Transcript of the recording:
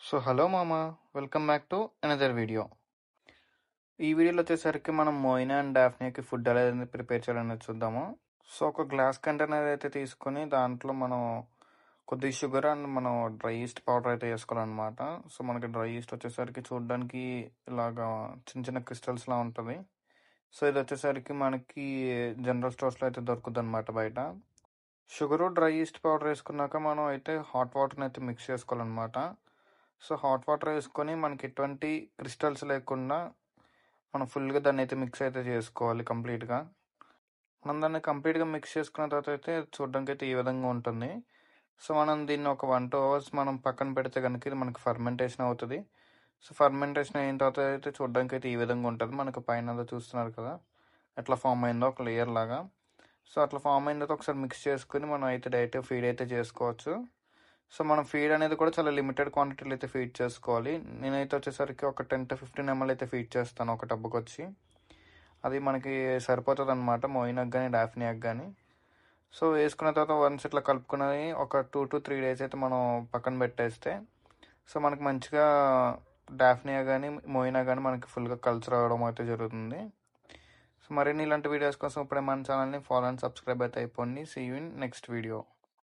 Hello మామ, welcome back to another video. ఈ వీడియోలో వచ్చేసరికి మనం మోయినా అండ్ డాఫ్నియాకి ఫుడ్ ఎలా ప్రిపేర్ చేయాలనేది చూద్దాము. ఒక గ్లాస్ కంటైనర్ అయితే తీసుకొని దాంట్లో మనం కొద్దిగా షుగర్ అండ్ మనం డ్రై ఈస్ట్ పౌడర్ అయితే వేసుకోవాలన్నమాట. మనకి డ్రై ఈస్ట్ వచ్చేసరికి చూడడానికి ఇలాగా చిన్న చిన్న క్రిస్టల్స్లా ఉంటుంది. ఇది వచ్చేసరికి మనకి జనరల్ స్టోర్స్లో అయితే దొరుకుతుంది అనమాట బయట. షుగరు డ్రై ఈస్ట్ పౌడర్ వేసుకున్నాక మనం అయితే హాట్ వాటర్ని అయితే మిక్స్ చేసుకోవాలన్నమాట. హాట్ వాటర్ వేసుకొని మనకి ఎటువంటి క్రిస్టల్స్ లేకుండా మనం ఫుల్గా దాన్ని అయితే మిక్స్ అయితే చేసుకోవాలి కంప్లీట్గా. మనం దాన్ని కంప్లీట్గా మిక్స్ చేసుకున్న తర్వాత అయితే చూడడానికి అయితే ఈ విధంగా ఉంటుంది. మనం దీన్ని ఒక 1-2 అవర్స్ మనం పక్కన పెడితే కనుక ఇది మనకి ఫర్మెంటేషన్ అవుతుంది. ఫర్మెంటేషన్ అయిన తర్వాత అయితే చూడడానికి అయితే ఈ విధంగా ఉంటుంది. మనకు పైన చూస్తున్నారు కదా ఎట్లా ఫామ్ అయిందో ఒక లేయర్ లాగా. అట్లా ఫామ్ అయిన తర్వాత ఒకసారి మిక్స్ చేసుకుని మనం అయితే డైరెక్ట్గా ఫీడ్ అయితే చేసుకోవచ్చు. మనం ఫీడ్ అనేది కూడా చాలా లిమిటెడ్ క్వాంటిటీలో అయితే ఫీడ్ చేసుకోవాలి. నేనైతే వచ్చేసరికి ఒక 10-15 ml అయితే ఫీడ్ చేస్తాను ఒక టబ్బుకి వచ్చి. అది మనకి సరిపోతుంది అనమాట మోయినాకి కానీ డాఫ్నియాకి కానీ. వేసుకున్న తర్వాత వన్స్ ఇట్లా కలుపుకుని ఒక 2-3 days అయితే మనం పక్కన పెట్టేస్తే మనకి మంచిగా డాఫ్నియా కానీ మోయినా కానీ మనకి ఫుల్గా కలిసి రావడం అయితే జరుగుతుంది. మరిన్ని ఇలాంటి వీడియోస్ కోసం ఇప్పుడే మన ఛానల్ని ఫాలో అండ్ సబ్స్క్రైబ్ అయితే అయిపోండి. See you in next video.